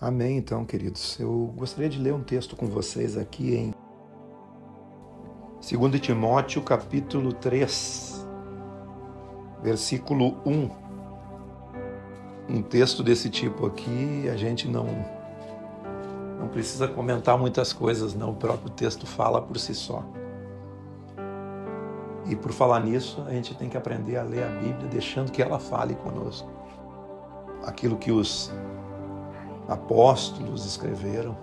Amém, então, queridos. Eu gostaria de ler um texto com vocês aqui em 2 Timóteo, capítulo 3, versículo 1. Um texto desse tipo aqui, a gente não precisa comentar muitas coisas, não. O próprio texto fala por si só. E por falar nisso, a gente tem que aprender a ler a Bíblia, deixando que ela fale conosco. Aquilo que os apóstolos escreveram,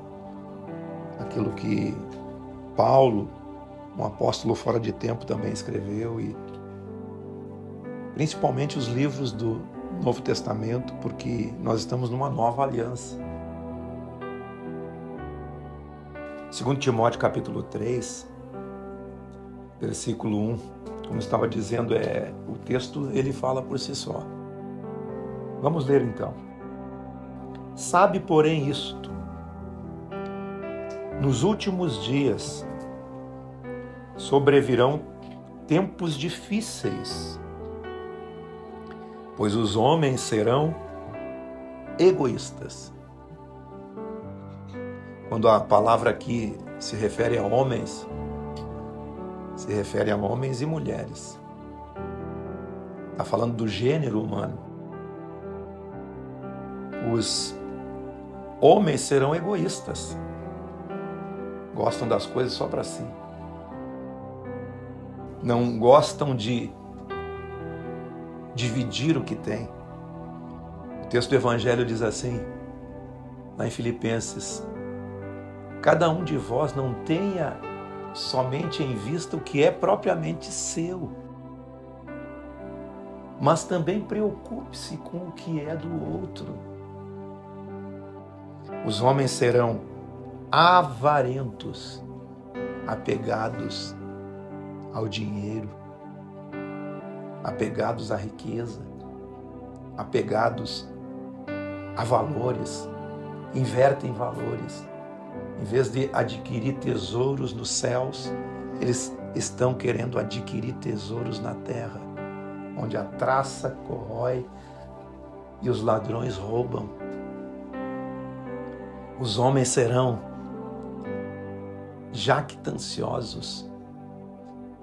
aquilo que Paulo, um apóstolo fora de tempo, também escreveu, e principalmente os livros do Novo Testamento, porque nós estamos numa nova aliança. 2 Timóteo capítulo 3, versículo 1, como estava dizendo, o texto ele fala por si só. Vamos ler então. Sabe, porém, isto: nos últimos dias sobrevirão tempos difíceis, pois os homens serão egoístas. Quando a palavra aqui se refere a homens, se refere a homens e mulheres. Está falando do gênero humano. Os homens serão egoístas. Gostam das coisas só para si. Não gostam de dividir o que tem. O texto do Evangelho diz assim, lá em Filipenses: cada um de vós não tenha somente em vista o que é propriamente seu, mas também preocupe-se com o que é do outro. Os homens serão avarentos, apegados ao dinheiro, apegados à riqueza, apegados a valores, invertem valores. Em vez de adquirir tesouros nos céus, eles estão querendo adquirir tesouros na terra, onde a traça corrói e os ladrões roubam. Os homens serão jactanciosos.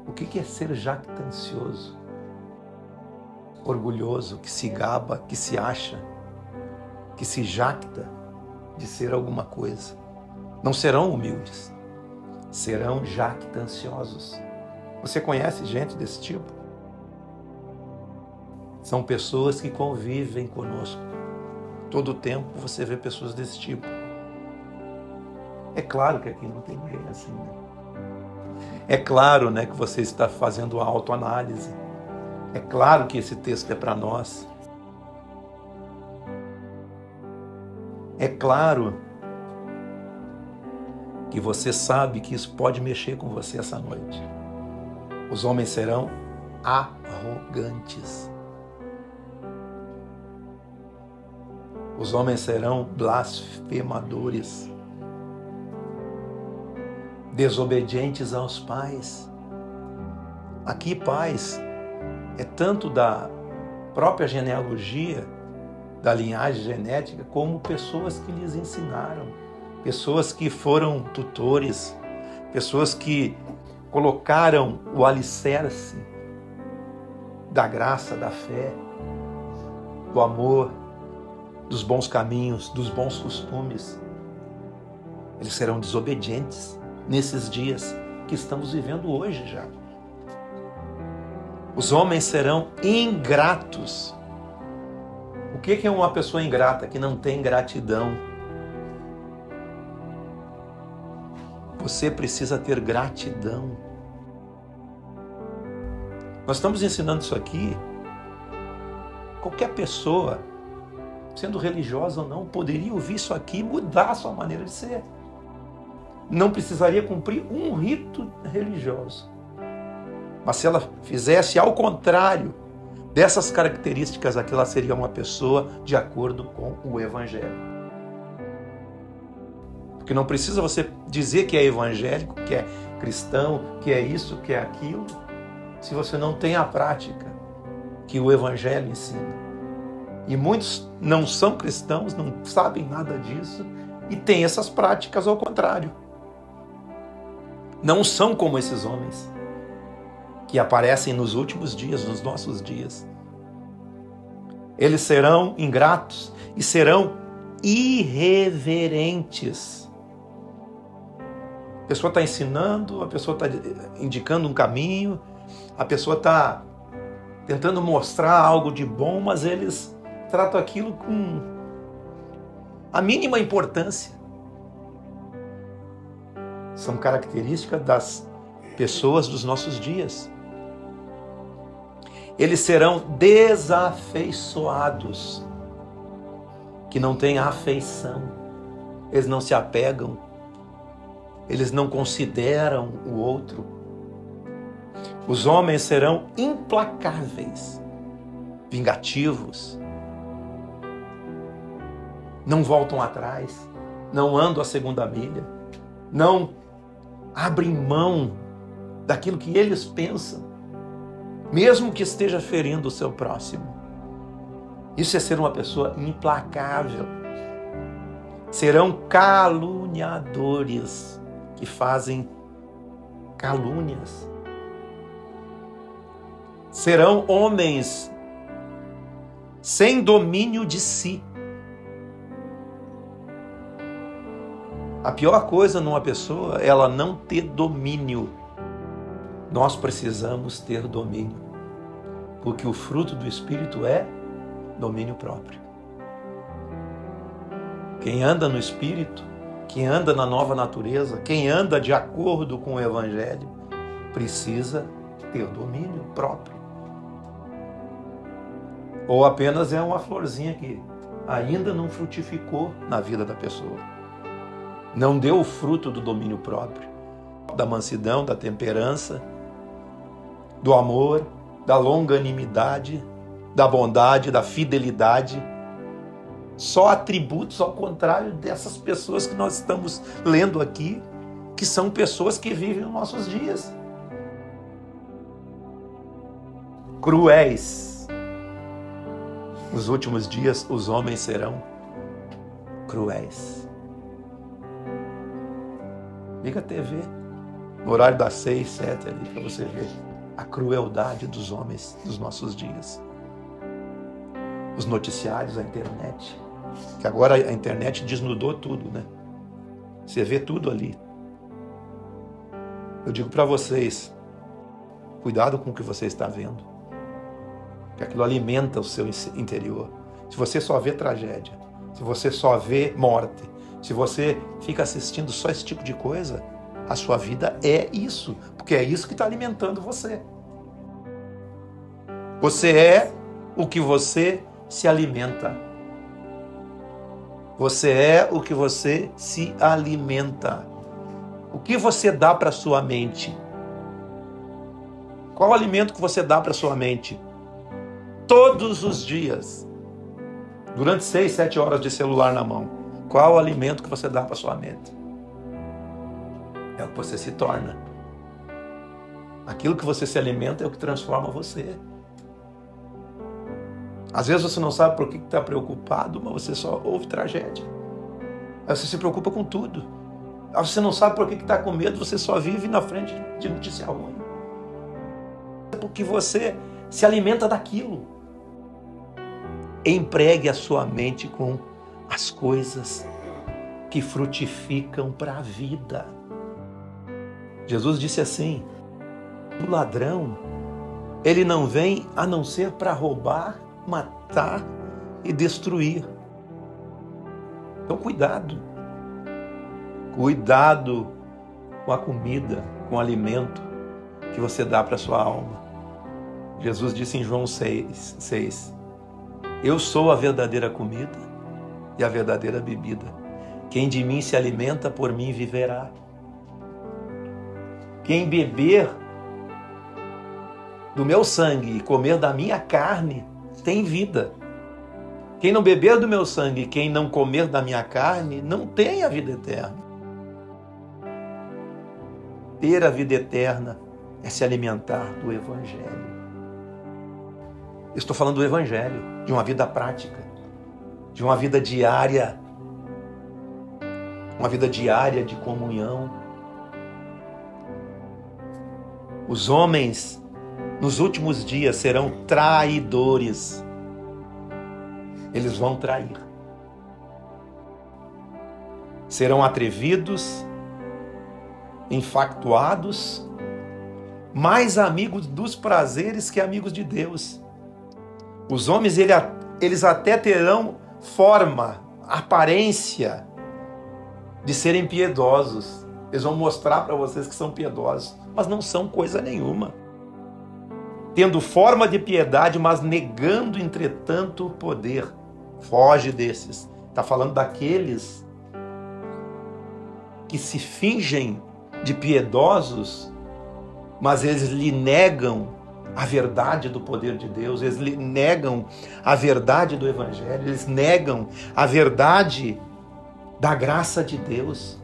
O que é ser jactancioso? Orgulhoso, que se gaba, que se acha, que se jacta de ser alguma coisa. Não serão humildes, serão jactanciosos. Você conhece gente desse tipo? São pessoas que convivem conosco. Todo o tempo você vê pessoas desse tipo. É claro que aqui não tem ninguém assim, né? É claro, né, que você está fazendo uma autoanálise. É claro que esse texto é para nós. É claro que você sabe que isso pode mexer com você essa noite. Os homens serão arrogantes. Os homens serão blasfemadores, desobedientes aos pais. Aqui, pais, é tanto da própria genealogia, da linhagem genética, como pessoas que lhes ensinaram, pessoas que foram tutores, pessoas que colocaram o alicerce da graça, da fé, do amor, dos bons caminhos, dos bons costumes. Eles serão desobedientes nesses dias que estamos vivendo hoje já. Os homens serão ingratos. O que é uma pessoa ingrata? Que não tem gratidão. Você precisa ter gratidão. Nós estamos ensinando isso aqui. Qualquer pessoa, sendo religiosa ou não, poderia ouvir isso aqui e mudar a sua maneira de ser. Não precisaria cumprir um rito religioso. Mas se ela fizesse ao contrário dessas características aqui, ela seria uma pessoa de acordo com o Evangelho. Porque não precisa você dizer que é evangélico, que é cristão, que é isso, que é aquilo, se você não tem a prática que o Evangelho ensina. E muitos não são cristãos, não sabem nada disso e têm essas práticas ao contrário. Não são como esses homens que aparecem nos últimos dias, nos nossos dias. Eles serão ingratos e serão irreverentes. A pessoa está ensinando, a pessoa está indicando um caminho, a pessoa está tentando mostrar algo de bom, mas eles tratam aquilo com a mínima importância. São características das pessoas dos nossos dias. Eles serão desafeiçoados, que não têm afeição, eles não se apegam, eles não consideram o outro. Os homens serão implacáveis, vingativos, não voltam atrás, não andam a segunda milha, não abrem mão daquilo que eles pensam, mesmo que esteja ferindo o seu próximo. Isso é ser uma pessoa implacável. Serão caluniadores, que fazem calúnias. Serão homens sem domínio de si. A pior coisa numa pessoa é ela não ter domínio. Nós precisamos ter domínio, porque o fruto do Espírito é domínio próprio. Quem anda no Espírito, quem anda na nova natureza, quem anda de acordo com o Evangelho, precisa ter domínio próprio. Ou apenas é uma florzinha que ainda não frutificou na vida da pessoa. Não deu o fruto do domínio próprio, da mansidão, da temperança, do amor, da longanimidade, da bondade, da fidelidade. Só atributos ao contrário dessas pessoas que nós estamos lendo aqui, que são pessoas que vivem nos nossos dias. Cruéis. Nos últimos dias, os homens serão cruéis. Liga a TV, no horário das 6, 7 ali, para você ver a crueldade dos homens dos nossos dias. Os noticiários, a internet, que agora a internet desnudou tudo, né? Você vê tudo ali. Eu digo para vocês, cuidado com o que você está vendo, que aquilo alimenta o seu interior. Se você só vê tragédia, se você só vê morte, se você fica assistindo só esse tipo de coisa, a sua vida é isso, porque é isso que está alimentando você. Você é o que você se alimenta. Você é o que você se alimenta. O que você dá para a sua mente? Qual o alimento que você dá para a sua mente? Todos os dias, durante 6, 7 horas de celular na mão, qual o alimento que você dá para a sua mente? É o que você se torna. Aquilo que você se alimenta é o que transforma você. Às vezes você não sabe por que está preocupado, mas você só ouve tragédia. Aí você se preocupa com tudo. Aí você não sabe por que está com medo, você só vive na frente de notícia ruim. Porque você se alimenta daquilo. Empregue a sua mente com as coisas que frutificam para a vida. Jesus disse assim: o ladrão, ele não vem a não ser para roubar, matar e destruir. Então cuidado. Cuidado com a comida, com o alimento que você dá para a sua alma. Jesus disse em João 6, eu sou a verdadeira comida e a verdadeira bebida. Quem de mim se alimenta, por mim viverá. Quem beber do meu sangue e comer da minha carne, tem vida. Quem não beber do meu sangue e quem não comer da minha carne, não tem a vida eterna. Ter a vida eterna é se alimentar do Evangelho. estou falando do Evangelho, de uma vida prática, de uma vida diária de comunhão. Os homens nos últimos dias serão traidores. Eles vão trair. Serão atrevidos, infatuados, mais amigos dos prazeres que amigos de Deus. Os homens, eles até terão forma, aparência de serem piedosos. Eles vão mostrar para vocês que são piedosos, mas não são coisa nenhuma. Tendo forma de piedade, mas negando, entretanto, o poder. Foge desses. Está falando daqueles que se fingem de piedosos, mas eles lhe negam a verdade do poder de Deus, eles lhe negam a verdade do Evangelho, eles negam a verdade da graça de Deus.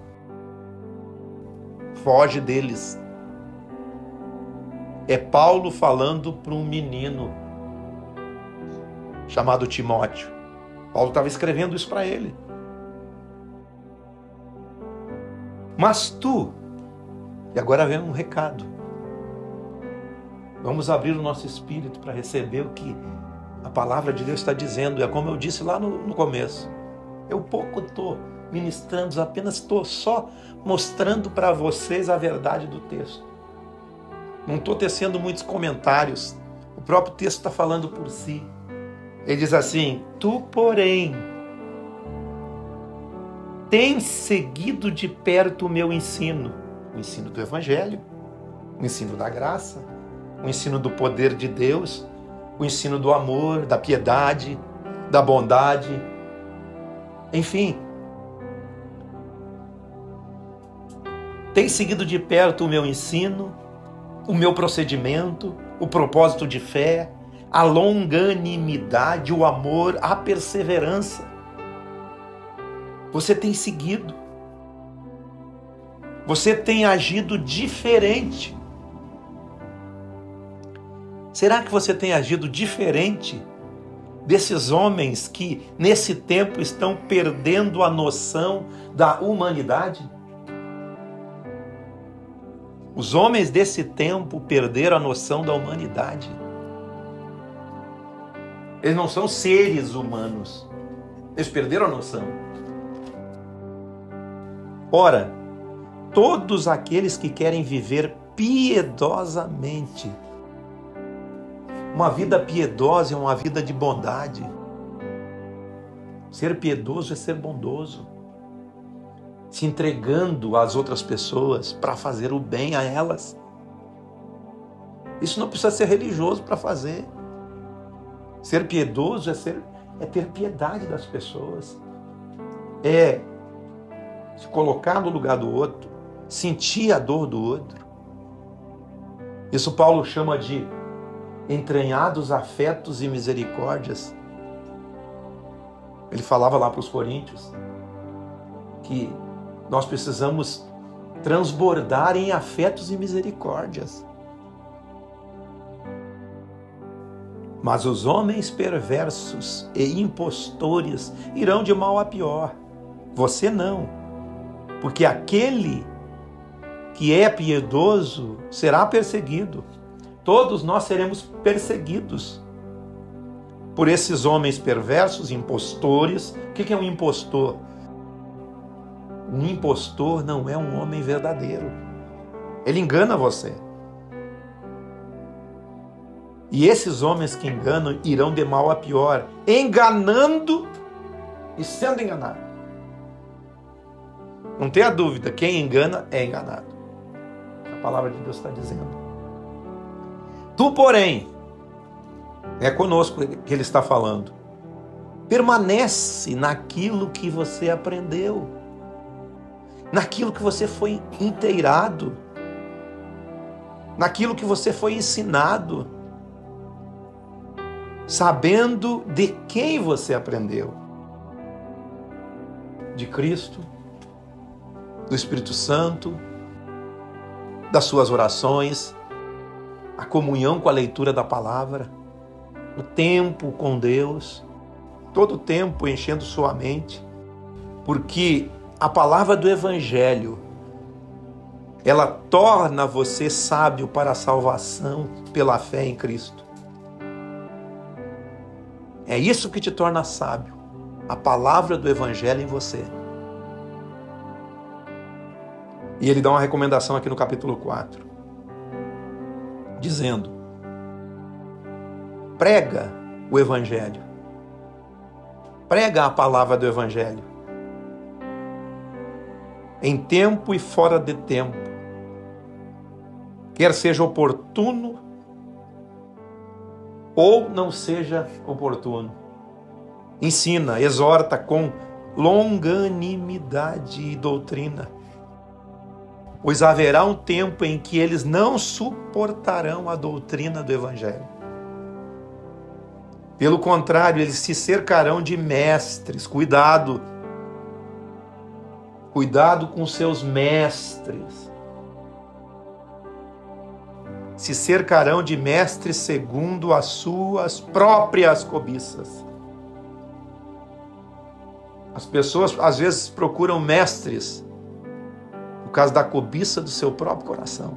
Foge deles. É Paulo falando para um menino chamado Timóteo. Paulo estava escrevendo isso para ele. Mas tu, e agora vem um recado. Vamos abrir o nosso espírito para receber o que a palavra de Deus está dizendo. É como eu disse lá no começo. Eu pouco estou ministrando, apenas estou só mostrando para vocês a verdade do texto. Não estou tecendo muitos comentários. O próprio texto está falando por si. Ele diz assim: tu, porém, tens seguido de perto o meu ensino. O ensino do Evangelho, o ensino da graça, o ensino do poder de Deus, o ensino do amor, da piedade, da bondade. Enfim, tens seguido de perto o meu ensino, o meu procedimento, o propósito de fé, a longanimidade, o amor, a perseverança. Você tem seguido. Você tem agido diferente. Será que você tem agido diferente desses homens que nesse tempo estão perdendo a noção da humanidade? Os homens desse tempo perderam a noção da humanidade. Eles não são seres humanos. Eles perderam a noção. Ora, todos aqueles que querem viver piedosamente, uma vida piedosa é uma vida de bondade. Ser piedoso é ser bondoso, se entregando às outras pessoas para fazer o bem a elas. Isso não precisa ser religioso para fazer. Ser piedoso é ter piedade das pessoas. É se colocar no lugar do outro, sentir a dor do outro. Isso Paulo chama de entranhados afetos e misericórdias. Ele falava lá para os coríntios que nós precisamos transbordar em afetos e misericórdias. Mas os homens perversos e impostores irão de mal a pior. Você não, porque aquele que é piedoso será perseguido. Todos nós seremos perseguidos por esses homens perversos, impostores. O que é um impostor? Um impostor não é um homem verdadeiro. Ele engana você. E esses homens que enganam irão de mal a pior, enganando e sendo enganado. Não tenha dúvida, quem engana é enganado. A palavra de Deus está dizendo. Tu, porém, é conosco que ele está falando. Permanece naquilo que você aprendeu, naquilo que você foi inteirado, naquilo que você foi ensinado, sabendo de quem você aprendeu. De Cristo, do Espírito Santo, das suas orações, a comunhão com a leitura da palavra. o tempo com Deus, todo o tempo enchendo sua mente, porque a palavra do Evangelho, ela torna você sábio para a salvação pela fé em Cristo. É isso que te torna sábio, a palavra do Evangelho em você. E ele dá uma recomendação aqui no capítulo 4, dizendo: prega o Evangelho, prega a palavra do Evangelho, em tempo e fora de tempo, quer seja oportuno ou não seja oportuno. Ensina, exorta com longanimidade e doutrina, pois haverá um tempo em que eles não suportarão a doutrina do Evangelho. Pelo contrário, eles se cercarão de mestres. Cuidado com seus mestres. Se cercarão de mestres segundo as suas próprias cobiças. As pessoas às vezes procuram mestres por causa da cobiça do seu próprio coração,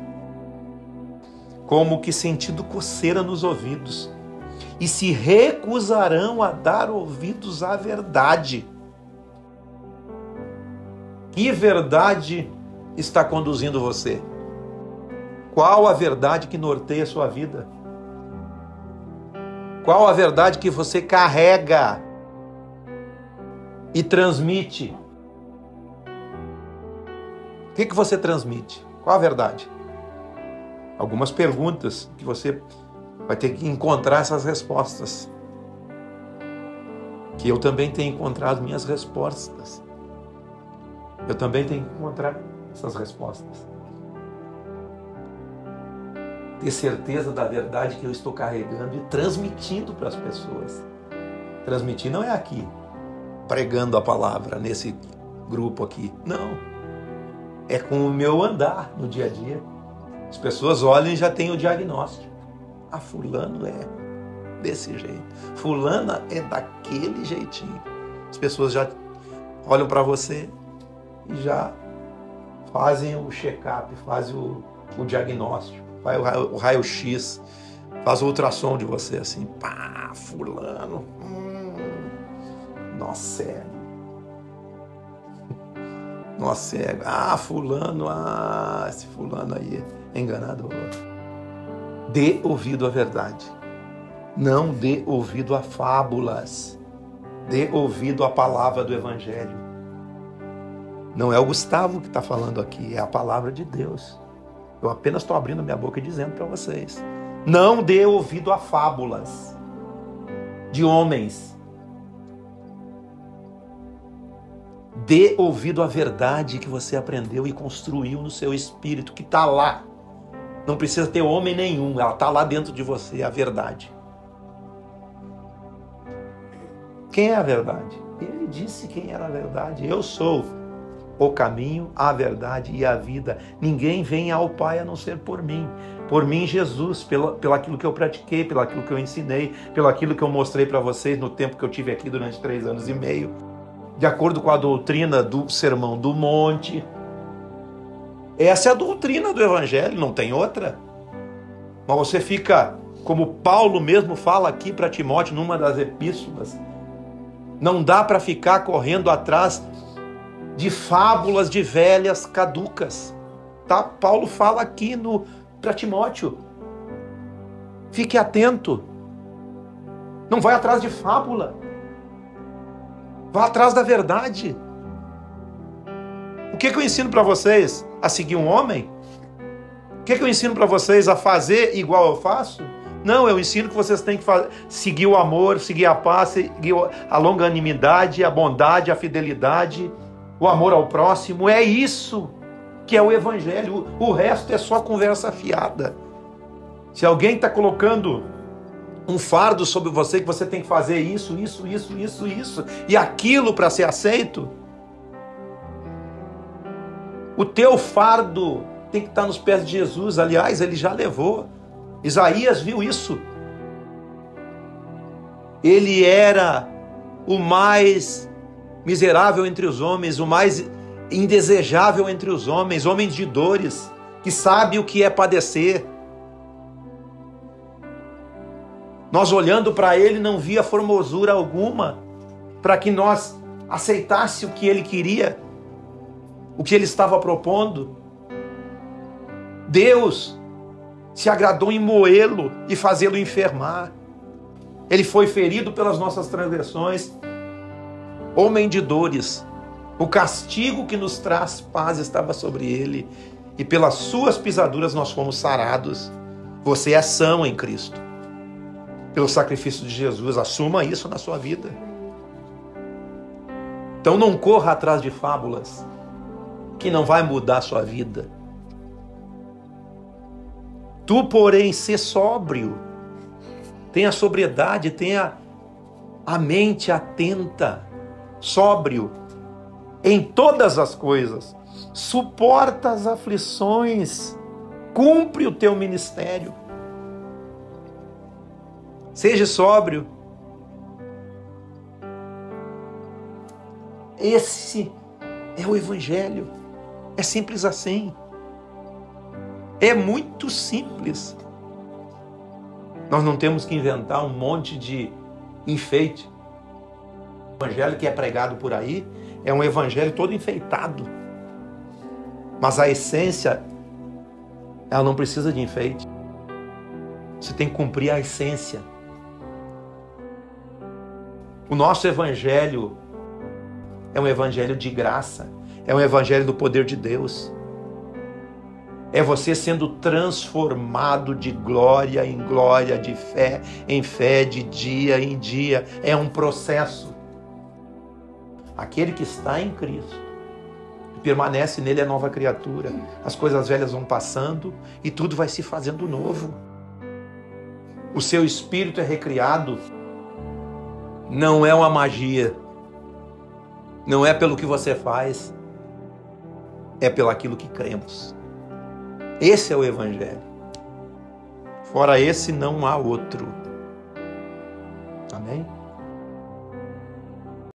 como que sentindo coceira nos ouvidos, e se recusarão a dar ouvidos à verdade. Que verdade está conduzindo você? Qual a verdade que norteia a sua vida? Qual a verdade que você carrega e transmite? O que você transmite? Qual a verdade? Algumas perguntas que você vai ter que encontrar essas respostas. Que eu também tenho encontrado minhas respostas. Eu também tenho que encontrar essas respostas. Ter certeza da verdade que eu estou carregando e transmitindo para as pessoas. Transmitir não é aqui, pregando a palavra nesse grupo aqui. Não. É com o meu andar no dia a dia. As pessoas olham e já têm o diagnóstico. Ah, fulano é desse jeito. Fulana é daquele jeitinho. As pessoas já olham para você e já fazem o check-up, fazem o diagnóstico, faz o raio-x, faz o ultrassom de você assim. Pá, fulano. Nossa, é. Nossa, cego. Ah, fulano, esse fulano aí é enganador. Dê ouvido à verdade. Não dê ouvido a fábulas. Dê ouvido à palavra do Evangelho. Não é o Gustavo que está falando aqui, é a palavra de Deus. Eu apenas estou abrindo minha boca e dizendo para vocês. Não dê ouvido a fábulas de homens. Dê ouvido à verdade que você aprendeu e construiu no seu espírito, que está lá. Não precisa ter homem nenhum, ela está lá dentro de você, a verdade. Quem é a verdade? Ele disse quem era a verdade. Eu sou o caminho, a verdade e a vida. Ninguém vem ao Pai a não ser por mim. Por mim, Jesus, pelo aquilo que eu pratiquei, pelo aquilo que eu ensinei, pelo aquilo que eu mostrei para vocês no tempo que eu tive aqui durante 3 anos e meio. De acordo com a doutrina do Sermão do Monte. Essa é a doutrina do Evangelho, não tem outra. Mas você fica, como Paulo mesmo fala aqui para Timóteo, numa das epístolas, não dá para ficar correndo atrás de fábulas de velhas caducas. Tá? Paulo fala aqui para Timóteo. Fique atento. Não vai atrás de fábula. Vá atrás da verdade. O que eu ensino para vocês? A seguir um homem? O que eu ensino para vocês? A fazer igual eu faço? Não, eu ensino que vocês têm que seguir o amor, seguir a paz, seguir a longanimidade, a bondade, a fidelidade, o amor ao próximo. É isso que é o Evangelho. O resto é só conversa fiada. Se alguém está colocando um fardo sobre você, que você tem que fazer isso, e aquilo para ser aceito, o teu fardo tem que estar nos pés de Jesus. Aliás, ele já levou. Isaías viu isso. Ele era o mais miserável entre os homens, o mais indesejável entre os homens, homem de dores, que sabe o que é padecer. Nós olhando para ele não via formosura alguma para que nós aceitasse o que ele queria, o que ele estava propondo. Deus se agradou em moê-lo e fazê-lo enfermar. Ele foi ferido pelas nossas transgressões, homem de dores. O castigo que nos traz paz estava sobre ele, e pelas suas pisaduras nós fomos sarados. Você é são em Cristo, pelo sacrifício de Jesus. Assuma isso na sua vida. Então não corra atrás de fábulas que não vai mudar a sua vida. Tu, porém, sê sóbrio, tenha sobriedade, tenha a mente atenta, sóbrio em todas as coisas, suporta as aflições, cumpre o teu ministério. Seja sóbrio. Esse é o Evangelho. É simples assim. É muito simples. Nós não temos que inventar um monte de enfeite. O Evangelho que é pregado por aí é um Evangelho todo enfeitado. Mas a essência, ela não precisa de enfeite. Você tem que cumprir a essência. O nosso Evangelho é um Evangelho de graça. É um Evangelho do poder de Deus. É você sendo transformado de glória em glória, de fé em fé, de dia em dia. É um processo. Aquele que está em Cristo e permanece nele é nova criatura. As coisas velhas vão passando e tudo vai se fazendo novo. O seu espírito é recriado. Não é uma magia. Não é pelo que você faz. É pelo aquilo que cremos. Esse é o Evangelho. Fora esse, não há outro. Amém?